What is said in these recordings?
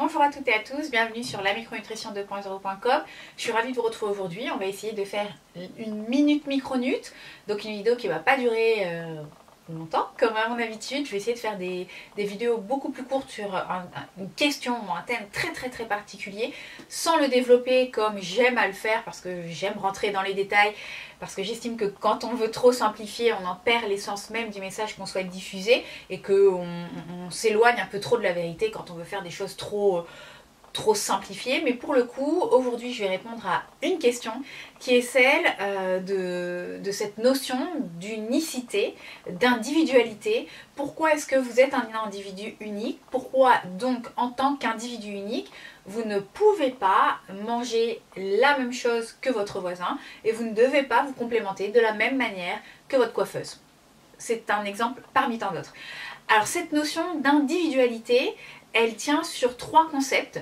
Bonjour à toutes et à tous, bienvenue sur la micronutrition 2.0.com. Je suis ravie de vous retrouver aujourd'hui. On va essayer de faire une minute micronute, donc une vidéo qui ne va pas durer longtemps. Comme à mon habitude, je vais essayer de faire des vidéos beaucoup plus courtes sur une question ou un thème très particulier, sans le développer comme j'aime à le faire, parce que j'aime rentrer dans les détails, parce que j'estime que quand on veut trop simplifier, on en perd l'essence même du message qu'on souhaite diffuser, et qu'on s'éloigne un peu trop de la vérité quand on veut faire des choses trop simplifiées. Mais pour le coup, aujourd'hui je vais répondre à une question qui est celle de cette notion d'unicité, d'individualité. Pourquoi est-ce que vous êtes un individu unique? Pourquoi donc en tant qu'individu unique, vous ne pouvez pas manger la même chose que votre voisin et vous ne devez pas vous complémenter de la même manière que votre coiffeuse? C'est un exemple parmi tant d'autres. Alors cette notion d'individualité, elle tient sur trois concepts,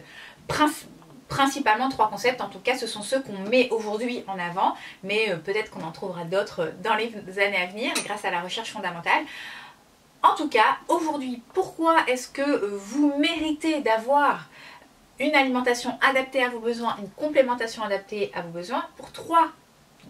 principalement trois concepts, en tout cas ce sont ceux qu'on met aujourd'hui en avant, mais peut-être qu'on en trouvera d'autres dans les années à venir grâce à la recherche fondamentale. En tout cas, aujourd'hui, pourquoi est-ce que vous méritez d'avoir une alimentation adaptée à vos besoins, une complémentation adaptée à vos besoins? Pour trois,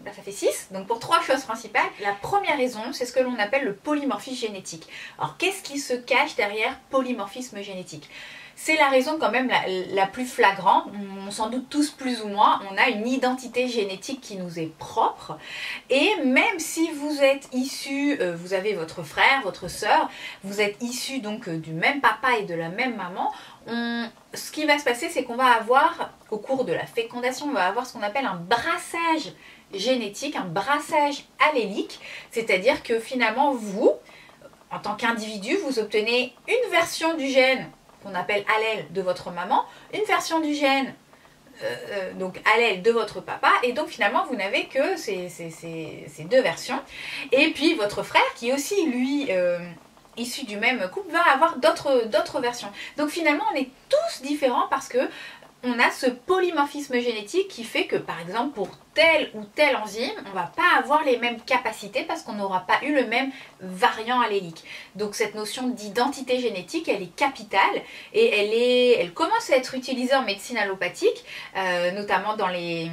là ça fait 6, donc pour trois choses principales. La première raison, c'est ce que l'on appelle le polymorphisme génétique. Alors qu'est-ce qui se cache derrière polymorphisme génétique? C'est la raison quand même la plus flagrante. On s'en doute tous plus ou moins, on a une identité génétique qui nous est propre, et même si vous êtes issu, vous avez votre frère, votre soeur, vous êtes issu donc du même papa et de la même maman, ce qui va se passer, c'est qu'on va avoir, au cours de la fécondation, on va avoir ce qu'on appelle un brassage génétique, un brassage allélique, c'est-à-dire que finalement vous, en tant qu'individu, vous obtenez une version du gène qu'on appelle allèle de votre maman, une version du gène donc allèle de votre papa, et donc finalement vous n'avez que ces deux versions. Et puis votre frère, qui est aussi lui issu du même couple, va avoir d'autres versions. Donc finalement on est tous différents parce que on a ce polymorphisme génétique qui fait que, par exemple, pour tel ou tel enzyme, on ne va pas avoir les mêmes capacités parce qu'on n'aura pas eu le même variant allélique. Donc cette notion d'identité génétique, elle est capitale, et elle commence à être utilisée en médecine allopathique, notamment dans les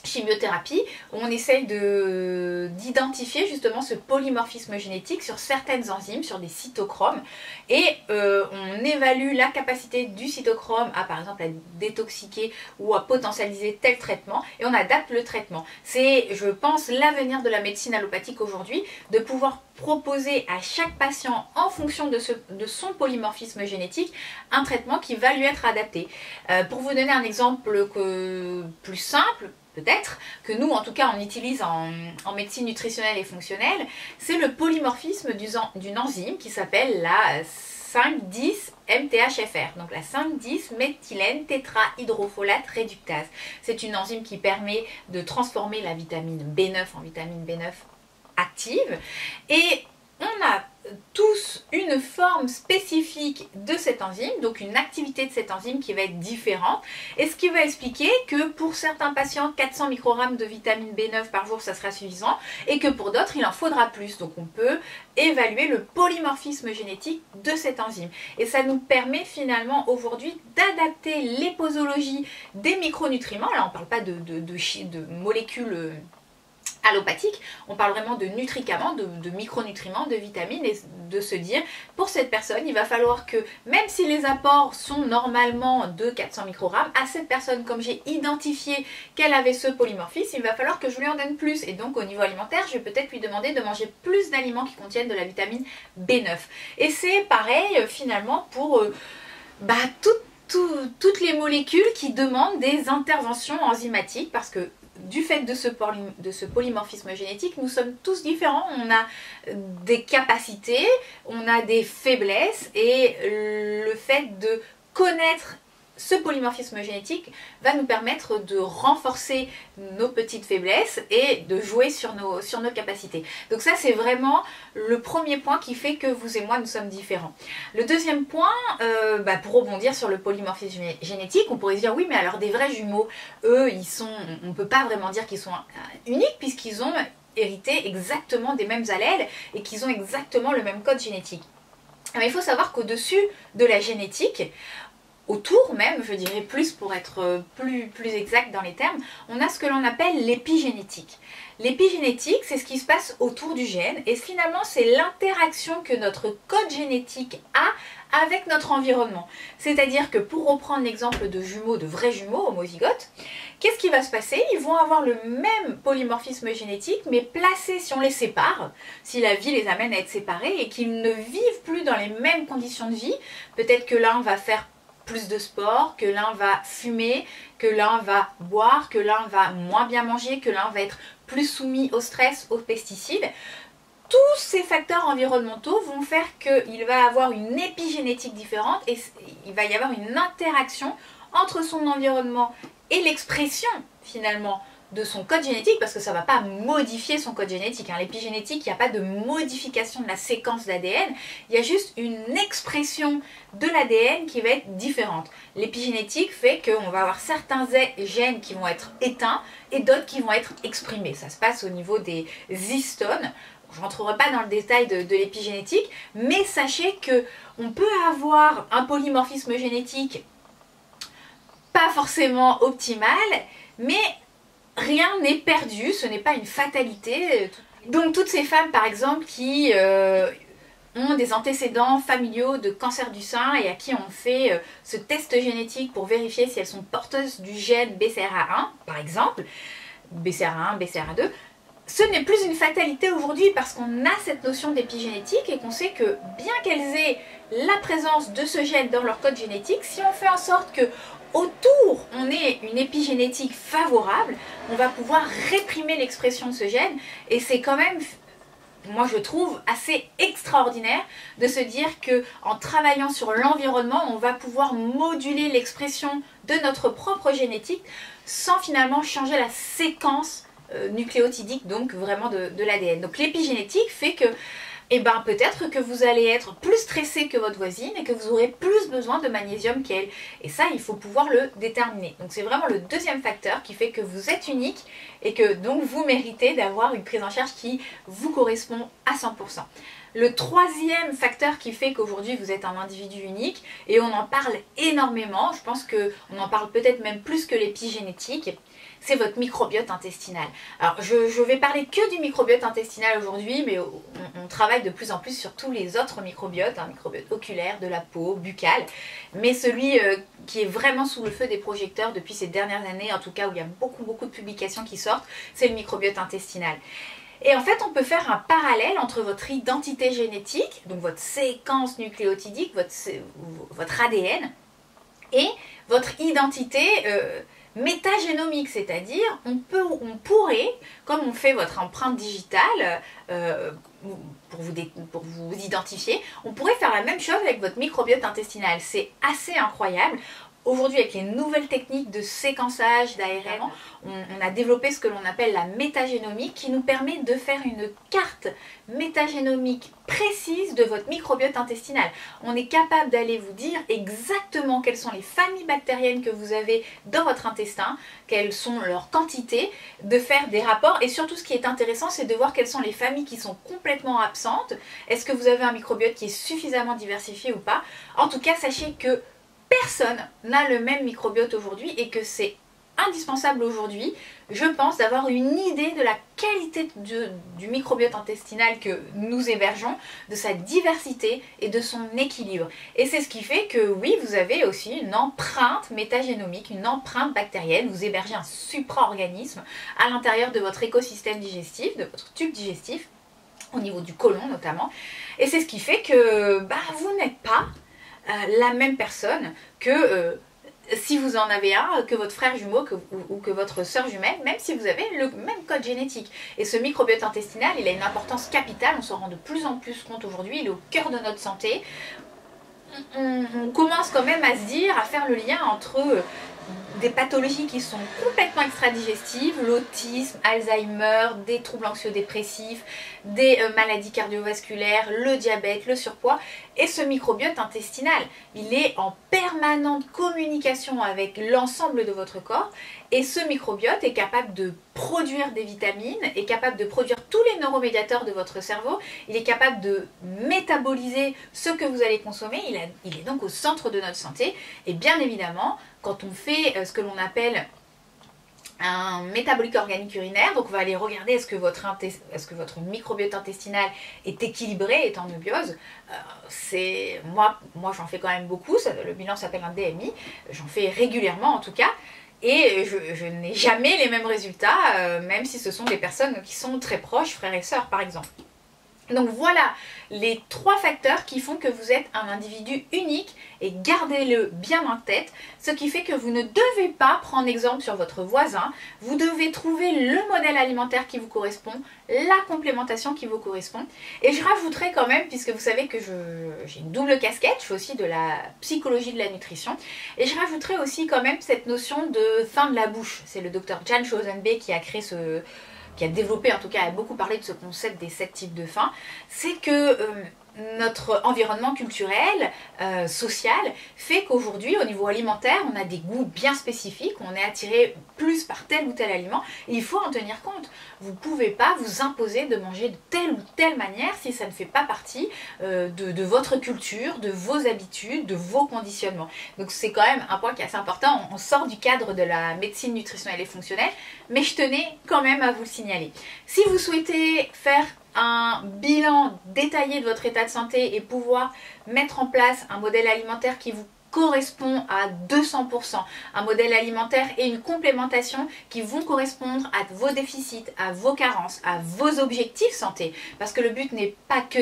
chimiothérapie, où on essaye d'identifier justement ce polymorphisme génétique sur certaines enzymes, sur des cytochromes, et on évalue la capacité du cytochrome à, par exemple, à détoxiquer ou à potentialiser tel traitement, et on adapte le traitement. C'est, je pense, l'avenir de la médecine allopathique aujourd'hui, de pouvoir proposer à chaque patient, en fonction de son polymorphisme génétique, un traitement qui va lui être adapté. Pour vous donner un exemple plus simple, peut-être, que nous en tout cas on utilise en médecine nutritionnelle et fonctionnelle, c'est le polymorphisme d'une enzyme qui s'appelle la 5,10-MTHFR, donc la 5,10-méthylène tétrahydrofolate réductase. C'est une enzyme qui permet de transformer la vitamine B9 en vitamine B9 active, et on a tous une forme spécifique de cette enzyme, donc une activité de cette enzyme qui va être différente, et ce qui va expliquer que pour certains patients 400 microgrammes de vitamine B9 par jour ça sera suffisant, et que pour d'autres il en faudra plus. Donc on peut évaluer le polymorphisme génétique de cette enzyme, et ça nous permet finalement aujourd'hui d'adapter les posologies des micronutriments. Là on ne parle pas de molécules allopathique, on parle vraiment de nutriments, de micronutriments, de vitamines, et de se dire, pour cette personne, il va falloir que, même si les apports sont normalement de 400 microgrammes, à cette personne, comme j'ai identifié qu'elle avait ce polymorphisme, il va falloir que je lui en donne plus. Et donc au niveau alimentaire, je vais peut-être lui demander de manger plus d'aliments qui contiennent de la vitamine B9. Et c'est pareil finalement pour toutes les molécules qui demandent des interventions enzymatiques, parce que du fait de ce polymorphisme génétique, nous sommes tous différents, on a des capacités, on a des faiblesses, et le fait de connaître ce polymorphisme génétique va nous permettre de renforcer nos petites faiblesses et de jouer sur nos capacités. Donc ça, c'est vraiment le premier point qui fait que vous et moi, nous sommes différents. Le deuxième point, pour rebondir sur le polymorphisme génétique, on pourrait se dire oui, mais alors des vrais jumeaux, eux, on ne peut pas vraiment dire qu'ils sont uniques, puisqu'ils ont hérité exactement des mêmes allèles et qu'ils ont exactement le même code génétique. Mais il faut savoir qu'au-dessus de la génétique, autour même, je dirais plus pour être plus exact dans les termes, on a ce que l'on appelle l'épigénétique. L'épigénétique, c'est ce qui se passe autour du gène et finalement c'est l'interaction que notre code génétique a avec notre environnement. C'est-à-dire que pour reprendre l'exemple de jumeaux, de vrais jumeaux homozygotes, qu'est-ce qui va se passer? Ils vont avoir le même polymorphisme génétique mais placés, si on les sépare, si la vie les amène à être séparés et qu'ils ne vivent plus dans les mêmes conditions de vie, peut-être que l'un va faire plus de sport, que l'un va fumer, que l'un va boire, que l'un va moins bien manger, que l'un va être plus soumis au stress, aux pesticides. Tous ces facteurs environnementaux vont faire qu'il va avoir une épigénétique différente et il va y avoir une interaction entre son environnement et l'expression finalement de son code génétique, parce que ça ne va pas modifier son code génétique. L'épigénétique, il n'y a pas de modification de la séquence d'ADN, il y a juste une expression de l'ADN qui va être différente. L'épigénétique fait qu'on va avoir certains gènes qui vont être éteints et d'autres qui vont être exprimés. Ça se passe au niveau des histones. Je ne rentrerai pas dans le détail de l'épigénétique, mais sachez qu'on peut avoir un polymorphisme génétique pas forcément optimal, mais rien n'est perdu, ce n'est pas une fatalité. Donc toutes ces femmes par exemple qui ont des antécédents familiaux de cancer du sein et à qui on fait ce test génétique pour vérifier si elles sont porteuses du gène BCRA1 par exemple, BCRA1, BCRA2, ce n'est plus une fatalité aujourd'hui parce qu'on a cette notion d'épigénétique et qu'on sait que bien qu'elles aient la présence de ce gène dans leur code génétique, si on fait en sorte que autour on ait une épigénétique favorable, on va pouvoir réprimer l'expression de ce gène et c'est quand même, moi je trouve, assez extraordinaire de se dire qu'en travaillant sur l'environnement, on va pouvoir moduler l'expression de notre propre génétique sans finalement changer la séquence nucléotidique, donc vraiment de l'ADN. Donc l'épigénétique fait que peut-être que vous allez être plus stressé que votre voisine et que vous aurez plus besoin de magnésium qu'elle. Et ça, il faut pouvoir le déterminer. Donc c'est vraiment le deuxième facteur qui fait que vous êtes unique et que donc vous méritez d'avoir une prise en charge qui vous correspond à 100%. Le troisième facteur qui fait qu'aujourd'hui vous êtes un individu unique, et on en parle énormément, je pense qu'on en parle peut-être même plus que l'épigénétique, c'est votre microbiote intestinal. Alors je vais parler que du microbiote intestinal aujourd'hui, mais on travaille de plus en plus sur tous les autres microbiotes, microbiote oculaire, de la peau, buccal, mais celui qui est vraiment sous le feu des projecteurs depuis ces dernières années, en tout cas où il y a beaucoup de publications qui sortent, c'est le microbiote intestinal. Et en fait, on peut faire un parallèle entre votre identité génétique, donc votre séquence nucléotidique, votre ADN, et votre identité métagénomique, c'est-à-dire on pourrait, comme on fait votre empreinte digitale pour vous identifier, on pourrait faire la même chose avec votre microbiote intestinal. C'est assez incroyable. Aujourd'hui, avec les nouvelles techniques de séquençage, d'ARN, on a développé ce que l'on appelle la métagénomie qui nous permet de faire une carte métagénomique précise de votre microbiote intestinal. On est capable d'aller vous dire exactement quelles sont les familles bactériennes que vous avez dans votre intestin, quelles sont leurs quantités, de faire des rapports et surtout ce qui est intéressant, c'est de voir quelles sont les familles qui sont complètement absentes. Est-ce que vous avez un microbiote qui est suffisamment diversifié ou pas? En tout cas, sachez que personne n'a le même microbiote aujourd'hui et que c'est indispensable aujourd'hui, je pense, d'avoir une idée de la qualité du microbiote intestinal que nous hébergeons, de sa diversité et de son équilibre. Et c'est ce qui fait que oui, vous avez aussi une empreinte métagénomique, une empreinte bactérienne, vous hébergez un supra-organisme à l'intérieur de votre écosystème digestif, de votre tube digestif, au niveau du côlon notamment. Et c'est ce qui fait que vous n'êtes pas la même personne que si vous en avez un, que votre frère jumeau ou que votre sœur jumelle, même si vous avez le même code génétique. Et ce microbiote intestinal, il a une importance capitale, on s'en rend de plus en plus compte aujourd'hui, il est au cœur de notre santé. On commence quand même à se dire, à faire le lien entre des pathologies qui sont complètement extra-digestives, l'autisme, Alzheimer, des troubles anxio-dépressifs, des maladies cardiovasculaires, le diabète, le surpoids. Et ce microbiote intestinal, il est en permanente communication avec l'ensemble de votre corps. Et ce microbiote est capable de produire des vitamines, est capable de produire tous les neuromédiateurs de votre cerveau. Il est capable de métaboliser ce que vous allez consommer. Il est donc au centre de notre santé. Et bien évidemment, quand on fait ce que l'on appelle un métabolique organique urinaire, donc on va aller regarder est-ce que votre microbiote intestinal est équilibré, est en eubiose. Moi j'en fais quand même beaucoup, le bilan s'appelle un DMI, j'en fais régulièrement en tout cas, et je n'ai jamais les mêmes résultats, même si ce sont des personnes qui sont très proches, frères et sœurs par exemple. Donc voilà les 3 facteurs qui font que vous êtes un individu unique et gardez-le bien en tête, ce qui fait que vous ne devez pas prendre exemple sur votre voisin, vous devez trouver le modèle alimentaire qui vous correspond, la complémentation qui vous correspond. Et je rajouterai quand même, puisque vous savez que j'ai une double casquette, je fais aussi de la psychologie de la nutrition, et je rajouterai aussi quand même cette notion de faim de la bouche. C'est le docteur Jan Schoenberg qui a créé qui a développé, en tout cas, a beaucoup parlé de ce concept des 7 types de faim, c'est que notre environnement culturel, social, fait qu'aujourd'hui, au niveau alimentaire, on a des goûts bien spécifiques, on est attiré plus par tel ou tel aliment, et il faut en tenir compte. Vous ne pouvez pas vous imposer de manger de telle ou telle manière si ça ne fait pas partie de votre culture, de vos habitudes, de vos conditionnements. Donc c'est quand même un point qui est assez important, on sort du cadre de la médecine nutritionnelle et fonctionnelle, mais je tenais quand même à vous le signaler. Si vous souhaitez faire un bilan détaillé de votre état de santé et pouvoir mettre en place un modèle alimentaire qui vous correspond à 200%, un modèle alimentaire et une complémentation qui vont correspondre à vos déficits, à vos carences, à vos objectifs santé. Parce que le but n'est pas que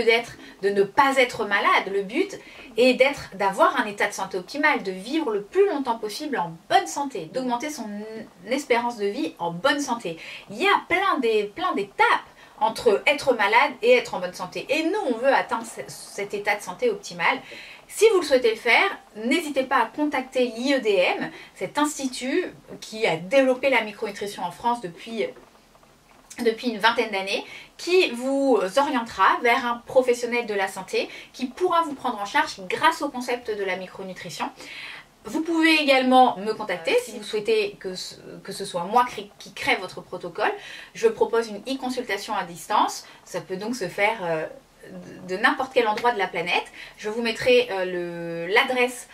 de ne pas être malade, le but est d'avoir un état de santé optimal, de vivre le plus longtemps possible en bonne santé, d'augmenter son espérance de vie en bonne santé. Il y a plein d'étapes entre être malade et être en bonne santé. Et nous, on veut atteindre cet état de santé optimal. Si vous le souhaitez le faire, n'hésitez pas à contacter l'IEDM, cet institut qui a développé la micronutrition en France depuis une vingtaine d'années, qui vous orientera vers un professionnel de la santé qui pourra vous prendre en charge grâce au concept de la micronutrition. Vous pouvez également me contacter si vous souhaitez que ce soit moi qui crée votre protocole. Je propose une e-consultation à distance. Ça peut donc se faire de n'importe quel endroit de la planète. Je vous mettrai l'adresse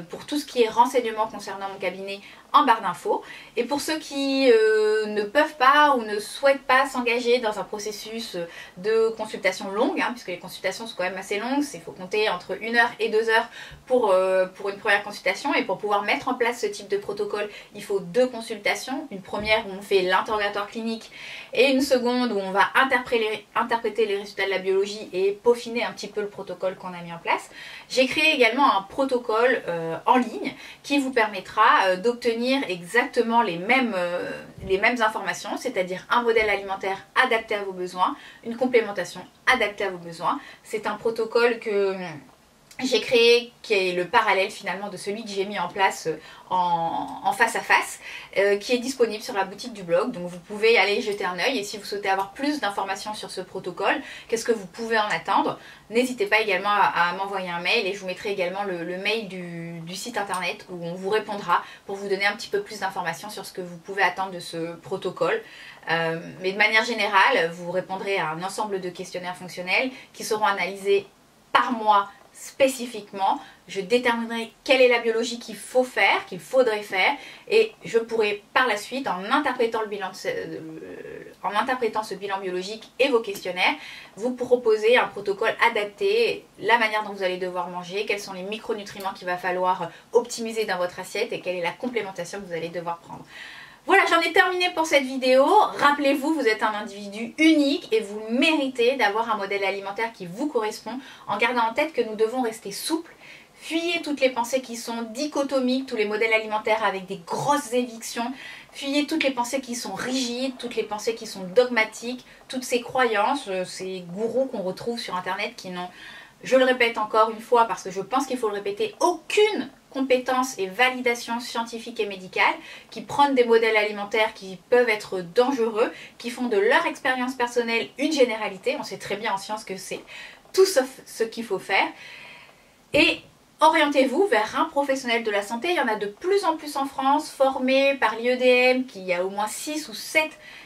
pour tout ce qui est renseignements concernant mon cabinet en barre d'infos. Et pour ceux qui ne peuvent pas ou ne souhaitent pas s'engager dans un processus de consultation longue, puisque les consultations sont quand même assez longues, il faut compter entre 1 heure et 2 heures pour une première consultation, et pour pouvoir mettre en place ce type de protocole, il faut 2 consultations, une première où on fait l'interrogatoire clinique et une seconde où on va interpréter les résultats de la biologie et peaufiner un petit peu le protocole qu'on a mis en place. J'ai créé également un protocole en ligne qui vous permettra d'obtenir exactement les mêmes informations, c'est-à-dire un modèle alimentaire adapté à vos besoins, une complémentation adaptée à vos besoins. C'est un protocole que j'ai créé qui est le parallèle finalement de celui que j'ai mis en place en face à face, qui est disponible sur la boutique du blog, donc vous pouvez aller y jeter un œil. Et si vous souhaitez avoir plus d'informations sur ce protocole, qu'est-ce que vous pouvez en attendre, n'hésitez pas également à m'envoyer un mail, et je vous mettrai également le mail du site internet où on vous répondra pour vous donner un petit peu plus d'informations sur ce que vous pouvez attendre de ce protocole. Mais de manière générale, vous répondrez à un ensemble de questionnaires fonctionnels qui seront analysés par mois spécifiquement. Je déterminerai quelle est la biologie qu'il faut faire, qu'il faudrait faire, et je pourrai par la suite, en interprétant ce bilan biologique et vos questionnaires, vous proposer un protocole adapté, la manière dont vous allez devoir manger, quels sont les micronutriments qu'il va falloir optimiser dans votre assiette et quelle est la complémentation que vous allez devoir prendre. Voilà, j'en ai terminé pour cette vidéo. Rappelez-vous, vous êtes un individu unique et vous méritez d'avoir un modèle alimentaire qui vous correspond, en gardant en tête que nous devons rester souples. Fuyez toutes les pensées qui sont dichotomiques, tous les modèles alimentaires avec des grosses évictions. Fuyez toutes les pensées qui sont rigides, toutes les pensées qui sont dogmatiques, toutes ces croyances, ces gourous qu'on retrouve sur internet qui n'ont, je le répète encore une fois parce que je pense qu'il faut le répéter, aucune compétences et validations scientifiques et médicales, qui prennent des modèles alimentaires qui peuvent être dangereux, qui font de leur expérience personnelle une généralité. On sait très bien en science que c'est tout sauf ce qu'il faut faire. Et orientez-vous vers un professionnel de la santé. Il y en a de plus en plus en France, formés par l'IEDM, qui y a au moins 6 ou 7,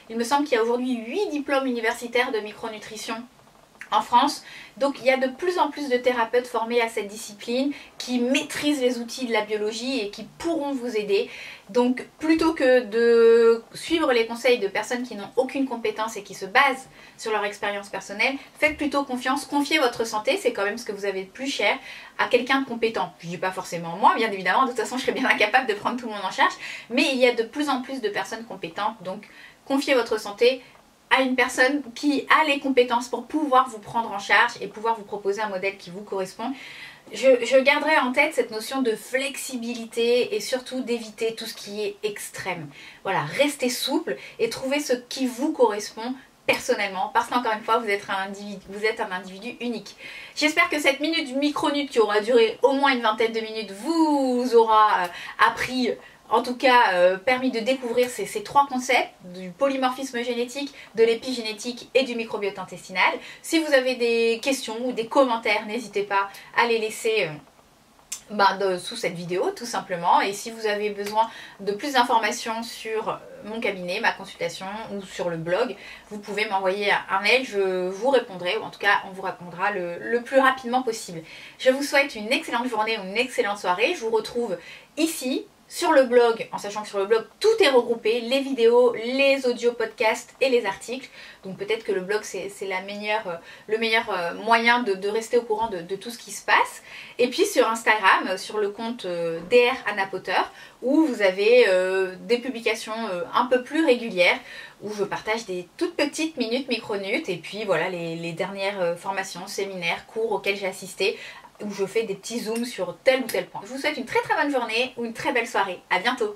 il me semble qu'il y a aujourd'hui 8 diplômes universitaires de micronutrition en France. Donc il y a de plus en plus de thérapeutes formés à cette discipline qui maîtrisent les outils de la biologie et qui pourront vous aider. Donc plutôt que de suivre les conseils de personnes qui n'ont aucune compétence et qui se basent sur leur expérience personnelle, faites plutôt confiance, confiez votre santé, c'est quand même ce que vous avez de plus cher, à quelqu'un de compétent. Je ne dis pas forcément moi, bien évidemment, de toute façon je serais bien incapable de prendre tout le monde en charge, mais il y a de plus en plus de personnes compétentes, donc confiez votre santé à une personne qui a les compétences pour pouvoir vous prendre en charge et pouvoir vous proposer un modèle qui vous correspond. Je garderai en tête cette notion de flexibilité et surtout d'éviter tout ce qui est extrême. Voilà, restez souple et trouvez ce qui vous correspond personnellement, parce qu'encore une fois, vous êtes un individu unique. J'espère que cette micronute qui aura duré au moins une vingtaine de minutes vous aura appris, en tout cas permis de découvrir ces 3 concepts du polymorphisme génétique, de l'épigénétique et du microbiote intestinal. Si vous avez des questions ou des commentaires, n'hésitez pas à les laisser sous cette vidéo tout simplement. Et si vous avez besoin de plus d'informations sur mon cabinet, ma consultation ou sur le blog, vous pouvez m'envoyer un mail, je vous répondrai, ou en tout cas on vous répondra le plus rapidement possible. Je vous souhaite une excellente journée ou une excellente soirée. Je vous retrouve ici sur le blog, en sachant que sur le blog tout est regroupé, les vidéos, les audios, podcasts et les articles. Donc peut-être que le blog c'est le meilleur moyen de rester au courant de tout ce qui se passe. Et puis sur Instagram, sur le compte DR Anna Potter, où vous avez des publications un peu plus régulières, où je partage des toutes petites minutes micronutes, et puis voilà les dernières formations, séminaires, cours auxquels j'ai assisté, où je fais des petits zooms sur tel ou tel point. Je vous souhaite une très très bonne journée ou une très belle soirée. À bientôt!